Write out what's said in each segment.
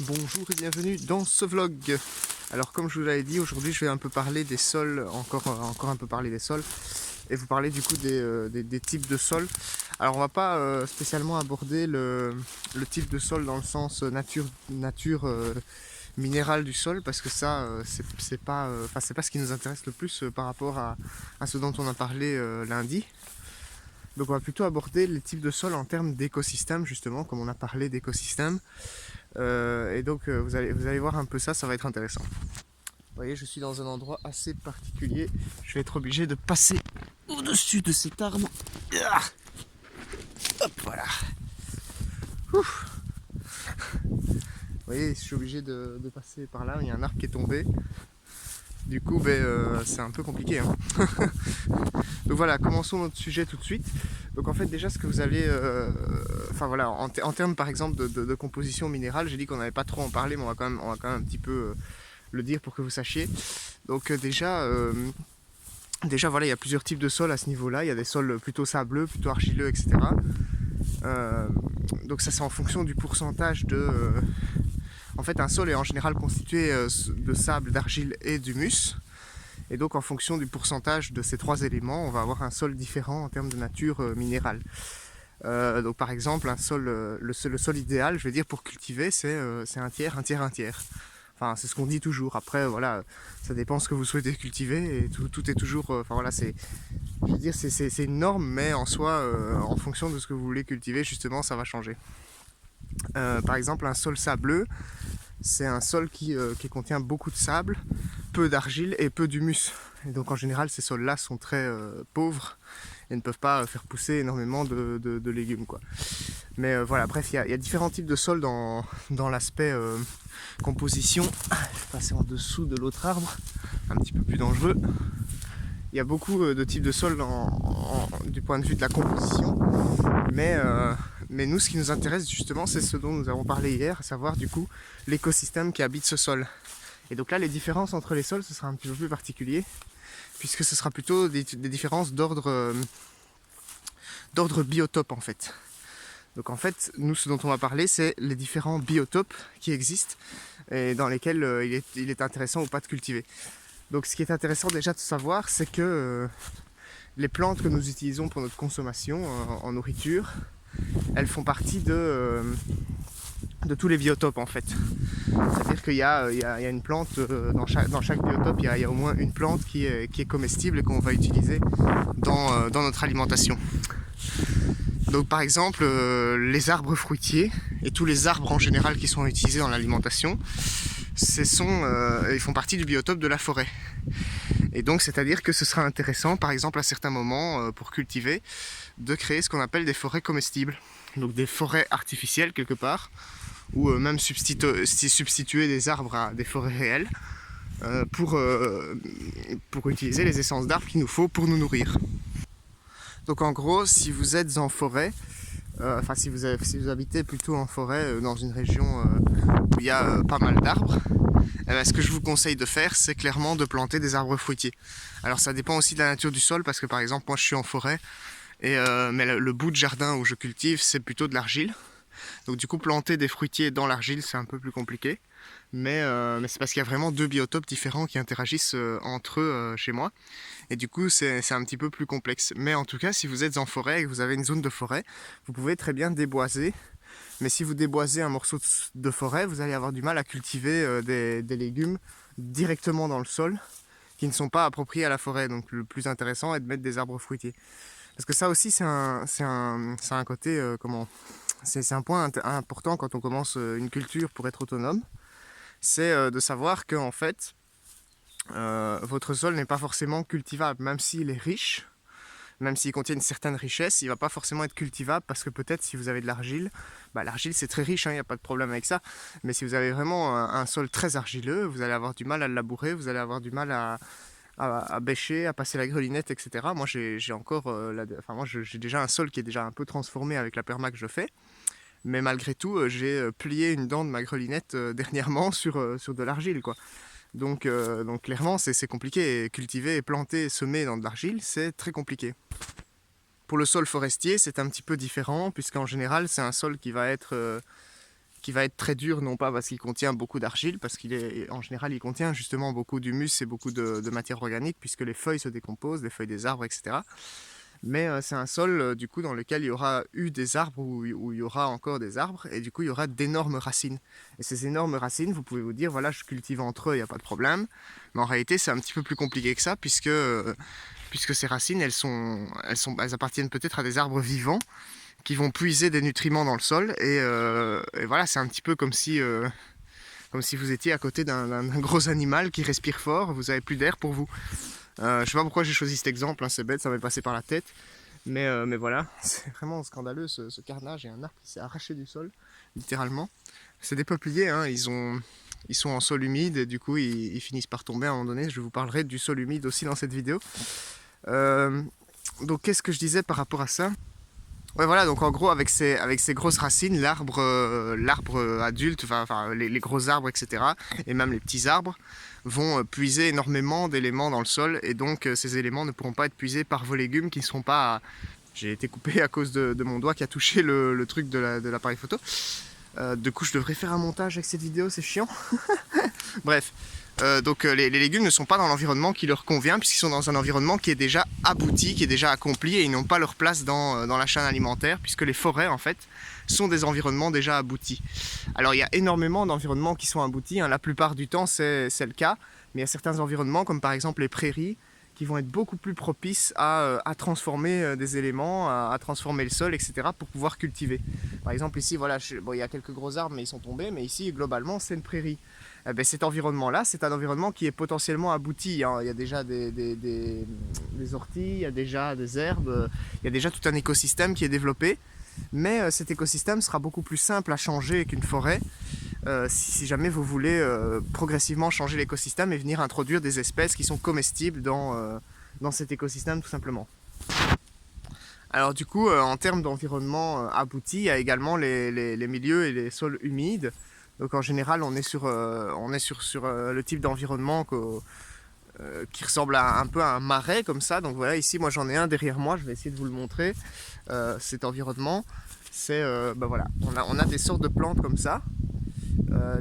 Bonjour et bienvenue dans ce vlog. Alors comme je vous l'avais dit, aujourd'hui je vais un peu parler des sols, encore un peu parler des sols et vous parler du coup des types de sols. Alors on va pas spécialement aborder le type de sol dans le sens nature minérale du sol, parce que ça c'est pas ce qui nous intéresse le plus par rapport à ce dont on a parlé lundi. Donc on va plutôt aborder les types de sols en termes d'écosystème, justement, comme on a parlé d'écosystème. Et donc vous allez voir un peu ça, ça va être intéressant. Vous voyez, je suis dans un endroit assez particulier. Je vais être obligé de passer au-dessus de cet arbre. Ah, hop, voilà. Ouf. Vous voyez, je suis obligé de passer par là. Il y a un arbre qui est tombé. Du coup, c'est un peu compliqué. Hein. Donc voilà, commençons notre sujet tout de suite. Donc en fait, déjà, ce que vous allez... en termes par exemple de composition minérale, j'ai dit qu'on n'avait pas trop en parler, mais on va quand même un petit peu le dire pour que vous sachiez. Donc déjà voilà, il y a plusieurs types de sols à ce niveau-là. Il y a des sols plutôt sableux, plutôt argileux, etc. Donc ça, c'est en fonction du pourcentage de... En fait, un sol est en général constitué de sable, d'argile et d'humus. Et donc en fonction du pourcentage de ces trois éléments, on va avoir un sol différent en termes de nature minérale. Donc par exemple, le sol idéal, je vais dire, pour cultiver, c'est un tiers, un tiers, un tiers. Enfin, c'est ce qu'on dit toujours. Après, voilà, ça dépend ce que vous souhaitez cultiver et tout est toujours... je veux dire, c'est une norme, mais en soi, en fonction de ce que vous voulez cultiver, justement, ça va changer. Par exemple, un sol sableux, c'est un sol qui contient beaucoup de sable, peu d'argile et peu d'humus. Et donc en général, ces sols-là sont très pauvres et ne peuvent pas faire pousser énormément de légumes, quoi. Mais voilà, bref, il y a différents types de sols dans l'aspect composition. Je vais passer en dessous de l'autre arbre, un petit peu plus dangereux. Il y a beaucoup de types de sols du point de vue de la composition, mais nous, ce qui nous intéresse justement, c'est ce dont nous avons parlé hier, à savoir du coup l'écosystème qui habite ce sol. Et donc là, les différences entre les sols, ce sera un petit peu plus particulier, puisque ce sera plutôt des différences d'ordre biotope en fait. Donc en fait, nous, ce dont on va parler, c'est les différents biotopes qui existent et dans lesquels il est intéressant ou pas de cultiver. Donc ce qui est intéressant déjà de savoir, c'est que les plantes que nous utilisons pour notre consommation en nourriture, elles font partie de tous les biotopes en fait. C'est-à-dire qu'il y a une plante, dans chaque biotope, il y a au moins une plante qui est comestible et qu'on va utiliser dans notre alimentation. Donc par exemple, les arbres fruitiers et tous les arbres en général qui sont utilisés dans l'alimentation, ils font partie du biotope de la forêt. Et donc c'est-à-dire que ce sera intéressant, par exemple à certains moments, pour cultiver, de créer ce qu'on appelle des forêts comestibles. Donc des forêts artificielles quelque part, ou même substituer des arbres à des forêts réelles pour utiliser les essences d'arbres qu'il nous faut pour nous nourrir. Donc en gros, si vous êtes en forêt, si vous habitez plutôt en forêt dans une région où il y a pas mal d'arbres, ce que je vous conseille de faire, c'est clairement de planter des arbres fruitiers. Alors ça dépend aussi de la nature du sol, parce que par exemple, moi je suis en forêt, mais le bout de jardin où je cultive, c'est plutôt de l'argile. Donc du coup, planter des fruitiers dans l'argile, c'est un peu plus compliqué. Mais c'est parce qu'il y a vraiment deux biotopes différents qui interagissent entre eux chez moi. Et du coup, c'est un petit peu plus complexe. Mais en tout cas, si vous êtes en forêt et que vous avez une zone de forêt, vous pouvez très bien déboiser. Mais si vous déboisez un morceau de forêt, vous allez avoir du mal à cultiver des légumes directement dans le sol qui ne sont pas appropriés à la forêt. Donc le plus intéressant est de mettre des arbres fruitiers. Parce que ça aussi, c'est un côté, c'est un point important quand on commence une culture pour être autonome. C'est de savoir que en fait, votre sol n'est pas forcément cultivable, même s'il est riche, même s'il contient une certaine richesse, il ne va pas forcément être cultivable parce que peut-être si vous avez de l'argile, l'argile c'est très riche, il n'y a pas de problème avec ça, mais si vous avez vraiment un sol très argileux, vous allez avoir du mal à le labourer, vous allez avoir du mal à bêcher, à passer la grelinette, etc. Moi j'ai déjà un sol qui est déjà un peu transformé avec la perma que je fais, mais malgré tout j'ai plié une dent de ma grelinette dernièrement sur de l'argile, quoi. Donc clairement c'est compliqué, et cultiver, planter, semer dans de l'argile, c'est très compliqué. Pour le sol forestier, c'est un petit peu différent, puisqu'en général c'est un sol qui va qui va être très dur, non pas parce qu'il contient beaucoup d'argile, parce qu'en général il contient justement beaucoup d'humus et beaucoup de matière organique, puisque les feuilles se décomposent, les feuilles des arbres, etc. Mais c'est un sol du coup dans lequel il y aura eu des arbres où il y aura encore des arbres, et du coup il y aura d'énormes racines. Et ces énormes racines, vous pouvez vous dire voilà, je cultive entre eux, il n'y a pas de problème. Mais en réalité c'est un petit peu plus compliqué que ça, puisque ces racines elles appartiennent peut-être à des arbres vivants qui vont puiser des nutriments dans le sol, et voilà, c'est un petit peu comme si vous étiez à côté d'un gros animal qui respire fort, vous n'avez plus d'air pour vous. Je sais pas pourquoi j'ai choisi cet exemple, hein, c'est bête, ça m'est passé par la tête. Mais voilà, c'est vraiment scandaleux ce carnage. Il y a un arbre qui s'est arraché du sol, littéralement. C'est des peupliers, hein, ils sont en sol humide et du coup ils finissent par tomber à un moment donné. Je vous parlerai du sol humide aussi dans cette vidéo. Donc qu'est-ce que je disais par rapport à ça? Ouais, voilà, donc en gros avec ces grosses racines, l'arbre adulte, enfin les gros arbres, etc., et même les petits arbres, vont puiser énormément d'éléments dans le sol, et donc ces éléments ne pourront pas être puisés par vos légumes qui ne seront pas... J'ai été coupé à cause de mon doigt qui a touché le truc de l'appareil photo. Du coup je devrais faire un montage avec cette vidéo, c'est chiant. Bref. Donc les légumes ne sont pas dans l'environnement qui leur convient, puisqu'ils sont dans un environnement qui est déjà abouti, qui est déjà accompli, et ils n'ont pas leur place dans la chaîne alimentaire, puisque les forêts en fait sont des environnements déjà aboutis. Alors il y a énormément d'environnements qui sont aboutis, hein. La plupart du temps c'est le cas, mais il y a certains environnements comme par exemple les prairies qui vont être beaucoup plus propices à transformer des éléments, à transformer le sol, etc. pour pouvoir cultiver. Par exemple ici, voilà, bon, il y a quelques gros arbres mais ils sont tombés, mais ici globalement c'est une prairie. Eh bien, cet environnement-là, c'est un environnement qui est potentiellement abouti, hein. Il y a déjà des orties, il y a déjà des herbes, il y a déjà tout un écosystème qui est développé. Mais cet écosystème sera beaucoup plus simple à changer qu'une forêt si jamais vous voulez progressivement changer l'écosystème et venir introduire des espèces qui sont comestibles dans cet écosystème tout simplement. Alors du coup, en termes d'environnement abouti, il y a également les milieux et les sols humides. Donc en général, on est sur le type d'environnement qui ressemble un peu à un marais comme ça. Donc voilà, ici moi j'en ai un derrière moi, je vais essayer de vous le montrer. Cet environnement, c'est voilà, on a des sortes de plantes comme ça,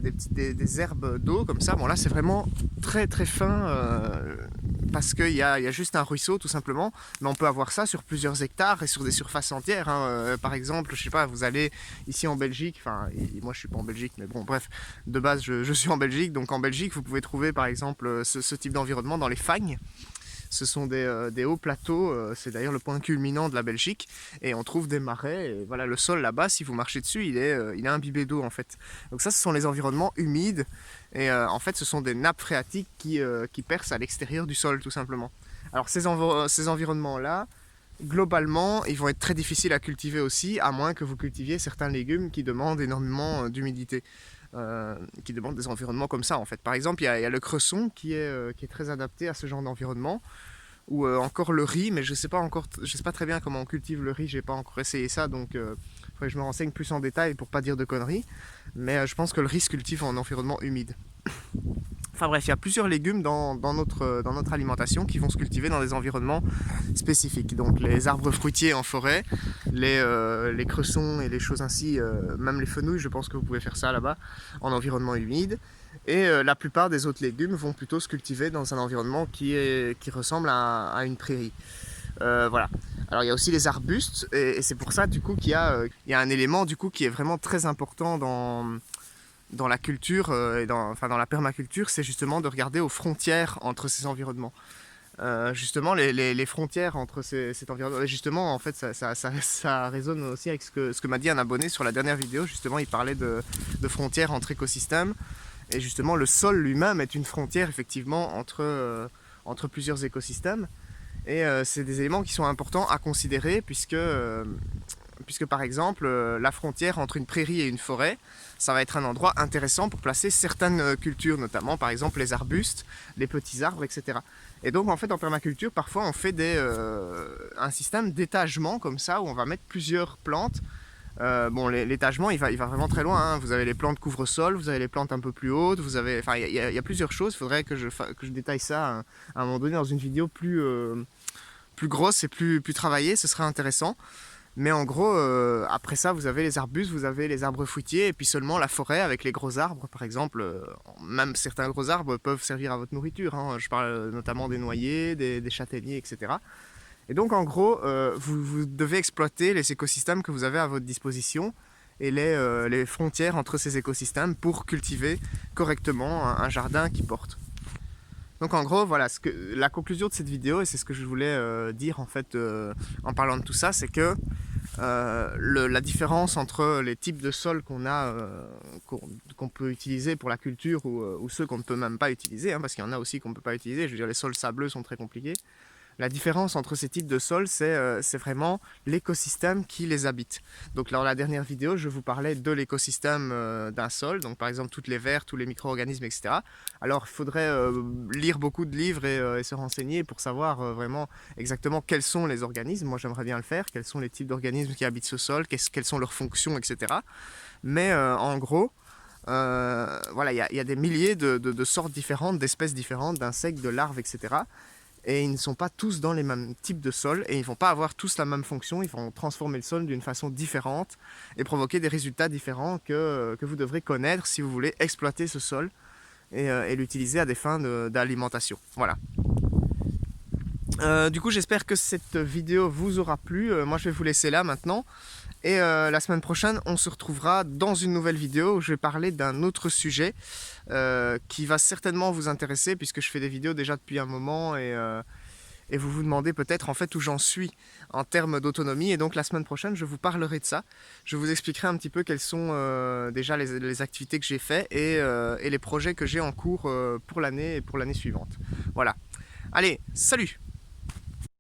des herbes d'eau comme ça. Bon là c'est vraiment très très fin parce qu'il y a juste un ruisseau tout simplement, mais on peut avoir ça sur plusieurs hectares et sur des surfaces entières, hein. Par exemple, je sais pas, vous allez ici en Belgique, enfin moi je suis pas en Belgique, mais bon bref, de base je suis en Belgique, donc en Belgique vous pouvez trouver par exemple ce type d'environnement dans les fagnes. Ce sont des hauts plateaux, c'est d'ailleurs le point culminant de la Belgique, et on trouve des marais, et voilà, le sol là-bas, si vous marchez dessus, il est imbibé d'eau en fait. Donc ça, ce sont les environnements humides, et en fait ce sont des nappes phréatiques qui percent à l'extérieur du sol tout simplement. Alors ces environnements-là, globalement, ils vont être très difficiles à cultiver aussi, à moins que vous cultiviez certains légumes qui demandent énormément d'humidité. Qui demandent des environnements comme ça en fait. Par exemple, il y a le cresson qui est très adapté à ce genre d'environnement, ou encore le riz, mais je sais pas très bien comment on cultive le riz, j'ai pas encore essayé ça, donc il faudrait que je me renseigne plus en détail pour pas dire de conneries, mais je pense que le riz se cultive en environnement humide. Enfin bref, il y a plusieurs légumes dans notre alimentation qui vont se cultiver dans des environnements spécifiques. Donc les arbres fruitiers en forêt, les cressons et les choses ainsi, même les fenouils, je pense que vous pouvez faire ça là-bas, en environnement humide. Et la plupart des autres légumes vont plutôt se cultiver dans un environnement qui ressemble à une prairie. Voilà. Alors il y a aussi les arbustes, et c'est pour ça du coup qu'il y a un élément du coup qui est vraiment très important dans la culture et dans la permaculture, c'est justement de regarder aux frontières entre ces environnements. Justement, les frontières entre cet environnement, et justement, en fait, ça résonne aussi avec ce que m'a dit un abonné sur la dernière vidéo. Justement, il parlait de frontières entre écosystèmes, et justement, le sol lui-même est une frontière, effectivement, entre plusieurs écosystèmes. Et c'est des éléments qui sont importants à considérer, puisque par exemple, la frontière entre une prairie et une forêt, ça va être un endroit intéressant pour placer certaines cultures, notamment par exemple les arbustes, les petits arbres, etc. Et donc en fait en permaculture, parfois on fait un système d'étagement comme ça, où on va mettre plusieurs plantes. Bon, l'étagement il va vraiment très loin, hein. Vous avez les plantes couvre-sol, vous avez les plantes un peu plus hautes, vous avez, enfin il y a plusieurs choses. Il faudrait que je détaille ça à un moment donné dans une vidéo plus grosse et plus travaillée, ce serait intéressant. Mais en gros, après ça, vous avez les arbustes, vous avez les arbres fruitiers, et puis seulement la forêt avec les gros arbres, par exemple. Même certains gros arbres peuvent servir à votre nourriture, hein. Je parle notamment des noyers, des châtaigniers, etc. Et donc en gros, vous devez exploiter les écosystèmes que vous avez à votre disposition et les frontières entre ces écosystèmes pour cultiver correctement un jardin qui porte. Donc en gros, voilà, la conclusion de cette vidéo, et c'est ce que je voulais dire en fait en parlant de tout ça, c'est que la différence entre les types de sols qu'on a, qu'on peut utiliser pour la culture ou ceux qu'on ne peut même pas utiliser, hein, parce qu'il y en a aussi qu'on ne peut pas utiliser, je veux dire les sols sableux sont très compliqués. La différence entre ces types de sols, c'est vraiment l'écosystème qui les habite. Donc dans la dernière vidéo, je vous parlais de l'écosystème d'un sol, donc par exemple toutes les vers, tous les micro-organismes, etc. Alors il faudrait lire beaucoup de livres et se renseigner pour savoir vraiment exactement quels sont les organismes. Moi j'aimerais bien le faire, quels sont les types d'organismes qui habitent ce sol, quelles sont leurs fonctions, etc. Mais en gros, voilà, il y a des milliers de sortes différentes, d'espèces différentes, d'insectes, de larves, etc. Et ils ne sont pas tous dans les mêmes types de sols et ils ne vont pas avoir tous la même fonction, ils vont transformer le sol d'une façon différente et provoquer des résultats différents que vous devrez connaître si vous voulez exploiter ce sol et l'utiliser à des fins d'alimentation. Voilà. Du coup, j'espère que cette vidéo vous aura plu. Moi, je vais vous laisser là maintenant. Et la semaine prochaine, on se retrouvera dans une nouvelle vidéo où je vais parler d'un autre sujet qui va certainement vous intéresser puisque je fais des vidéos déjà depuis un moment et vous vous demandez peut-être en fait où j'en suis en termes d'autonomie. Et donc la semaine prochaine, je vous parlerai de ça. Je vous expliquerai un petit peu quelles sont déjà les activités que j'ai faites et les projets que j'ai en cours pour l'année et pour l'année suivante. Voilà. Allez, salut!